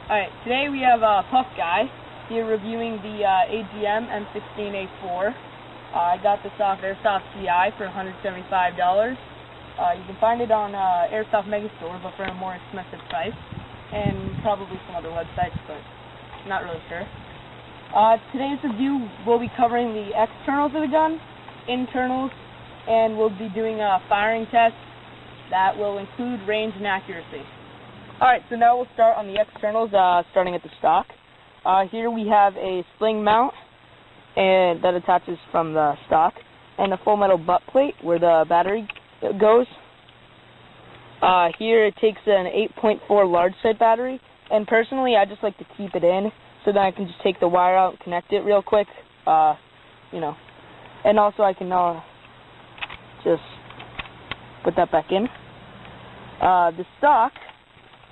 Alright, today we have Puff Guy here reviewing the AGM M16-A4. I got this off Airsoft CI for $175. You can find it on Airsoft Megastore, but for a more expensive price, and probably some other websites, but not really sure. Today's review will be covering the externals of the gun, internals, and we'll be doing a firing test that will include range and accuracy. Alright, so now we'll start on the externals, starting at the stock. Here we have a sling mount and that attaches from the stock, and a full metal butt plate where the battery goes. Here it takes an 8.4 large side battery, and personally I just like to keep it in so that I can just take the wire out and connect it real quick, and also I can just put that back in. The stock,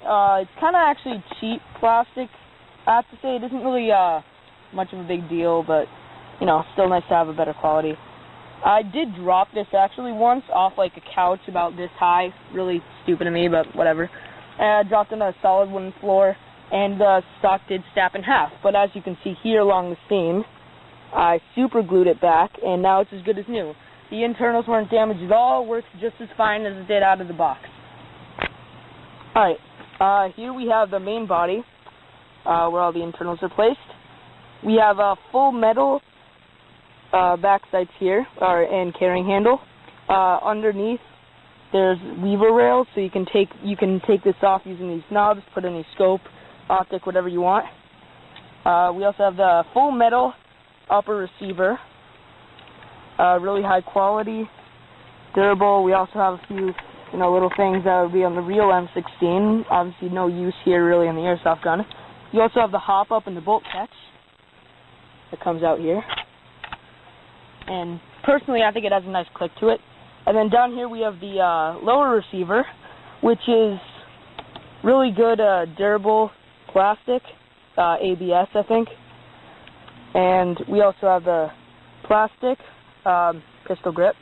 it's kind of actually cheap plastic. I have to say it isn't really much of a big deal, but still nice to have a better quality. I did drop this actually once off like a couch about this high. Really stupid of me, but whatever. I dropped on a solid wooden floor, and the stock did snap in half. But as you can see here along the seam, I super glued it back, and now it's as good as new. The internals weren't damaged at all. Works just as fine as it did out of the box. Alright. Here we have the main body, where all the internals are placed. We have a full metal back sights here, and carrying handle. Underneath, there's lever rails, so you can take this off using these knobs, put any scope, optic, whatever you want. We also have the full metal upper receiver, really high quality, durable. We also have a few little things that would be on the real M16. Obviously no use here really on the airsoft gun. You also have the hop up and the bolt catch that comes out here. And personally I think it has a nice click to it. And then down here we have the lower receiver, which is really good durable plastic, ABS I think. And we also have the plastic pistol grip,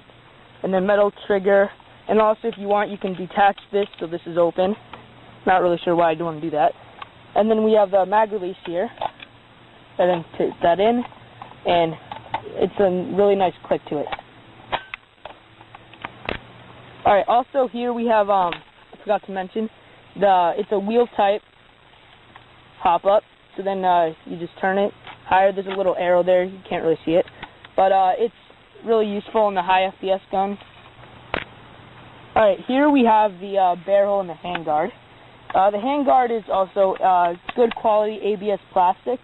and then metal trigger. And also, if you want, you can detach this so this is open. Not really sure why I'd want to do that. And then we have the mag release here. And then take that in, and it's a really nice click to it. Alright, also here we have, I forgot to mention, it's a wheel type pop-up. So then you just turn it higher. There's a little arrow there. You can't really see it. But it's really useful in the high FPS gun. Alright, here we have the barrel and the handguard. The handguard is also good quality ABS plastic.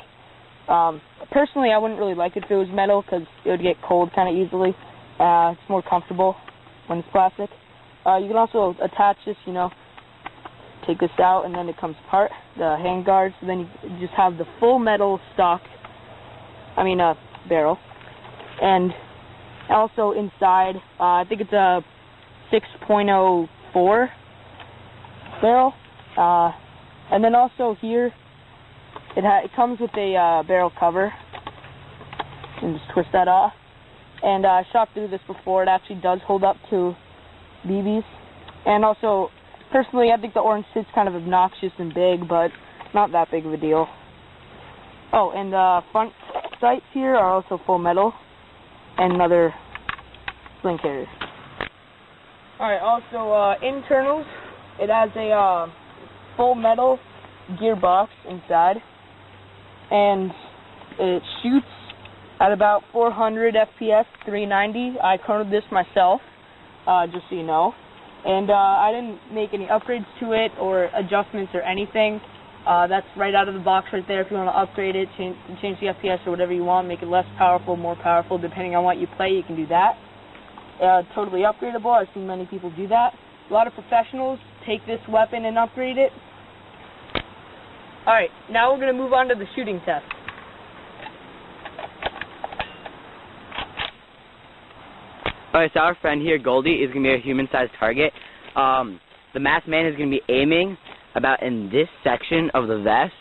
Personally, I wouldn't really like it if it was metal because it would get cold kind of easily. It's more comfortable when it's plastic. You can also attach this, take this out and then it comes apart, the handguard. So then you just have the full metal stock, barrel. And also inside, I think it's a 6.04 barrel, and then also here it comes with a barrel cover. You can just twist that off, and I shot through this before. It actually does hold up to BBs, and also personally I think the orange tip's kind of obnoxious and big, but not that big of a deal. Oh, and the front sights here are also full metal, and another sling carrier. Alright, also internals, it has a full metal gearbox inside, and it shoots at about 400 FPS, 390. I coded this myself, just so you know, and I didn't make any upgrades to it or adjustments or anything. That's right out of the box right there. If you want to upgrade it, change the FPS or whatever you want, make it less powerful, more powerful, depending on what you play, you can do that. Totally upgradable. I've seen many people do that. A lot of professionals take this weapon and upgrade it. Alright, now we're going to move on to the shooting test. Alright, so our friend here, Goldie, is going to be a human-sized target. The masked man is going to be aiming about in this section of the vest,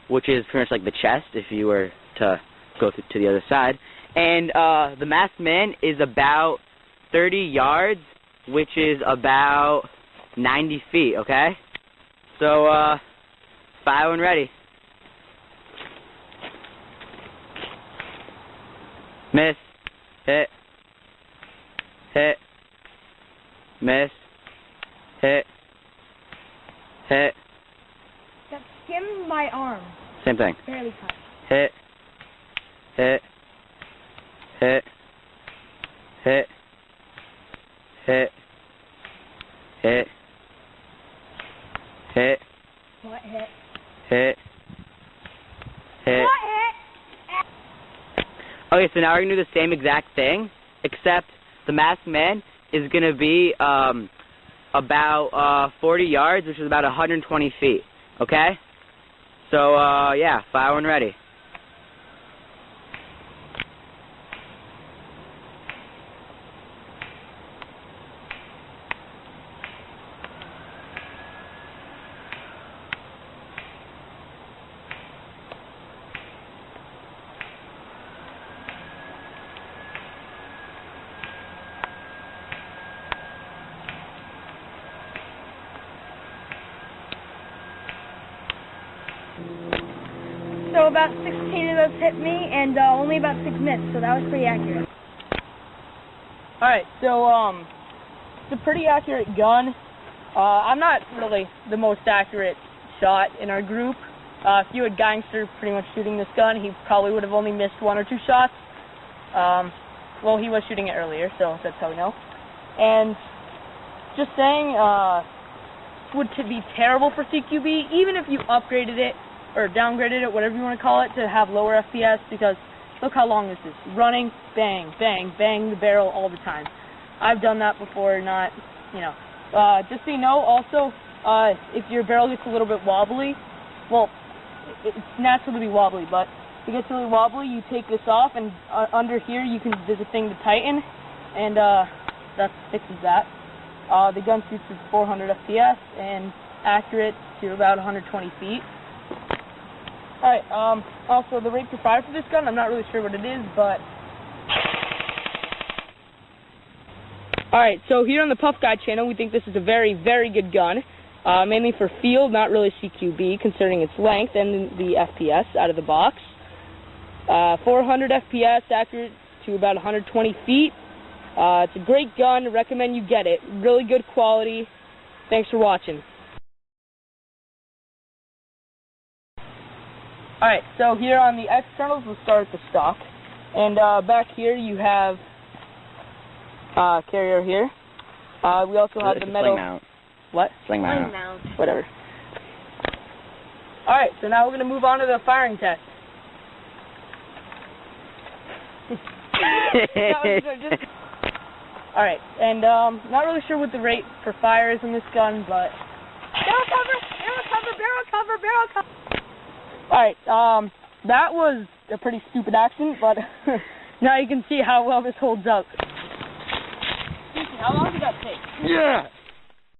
which is pretty much like the chest if you were to go to the other side. And the masked man is about 30 yards, which is about 90 feet, okay? So, fire when ready. Miss. Hit. Hit. Miss. Hit. Hit. That skimmed my arm. Same thing. Barely touched. Hit. Hit. Hit. Hit. Hit. Hit. Hit. What hit? Hit. Hit. What hit? Okay, so now we're gonna do the same exact thing, except the masked man is gonna be about 40 yards, which is about 120 feet. Okay? So yeah, fire when ready. So about 16 of those hit me, and only about 6 missed, so that was pretty accurate. Alright, so, it's a pretty accurate gun. I'm not really the most accurate shot in our group. If you had Gangster pretty much shooting this gun, he probably would have only missed 1 or 2 shots. Well, he was shooting it earlier, so that's how we know. And just saying, would be terrible for CQB, even if you upgraded it, or downgraded it, whatever you want to call it, to have lower FPS, because look how long this is. Running, bang, bang, bang the barrel all the time. I've done that before, not, you know. Just so you know, also, if your barrel gets a little bit wobbly, well, it's natural to be wobbly, but if it gets really wobbly, you take this off, and under here, there's a thing to tighten, and that fixes that. The gun shoots at 400 FPS, and accurate to about 120 feet. Alright, also the rate per fire for this gun, I'm not really sure what it is, but... Alright, so here on the Puff Guy channel, we think this is a very, very good gun. Mainly for field, not really CQB, concerning its length and the FPS out of the box. 400 FPS, accurate to about 120 feet. It's a great gun, recommend you get it. Really good quality. Thanks for watching. Alright, so here on the externals, we'll start with the stock. And back here you have carrier here. We also have the metal... Sling mount. What? Sling mount. Whatever. Alright, so now we're going to move on to the firing test. Alright, and not really sure what the rate for fire is in this gun, but... Barrel cover! Barrel cover! Barrel cover! Barrel cover! Alright, that was a pretty stupid accident, but now you can see how well this holds up. How long did that take? Yeah!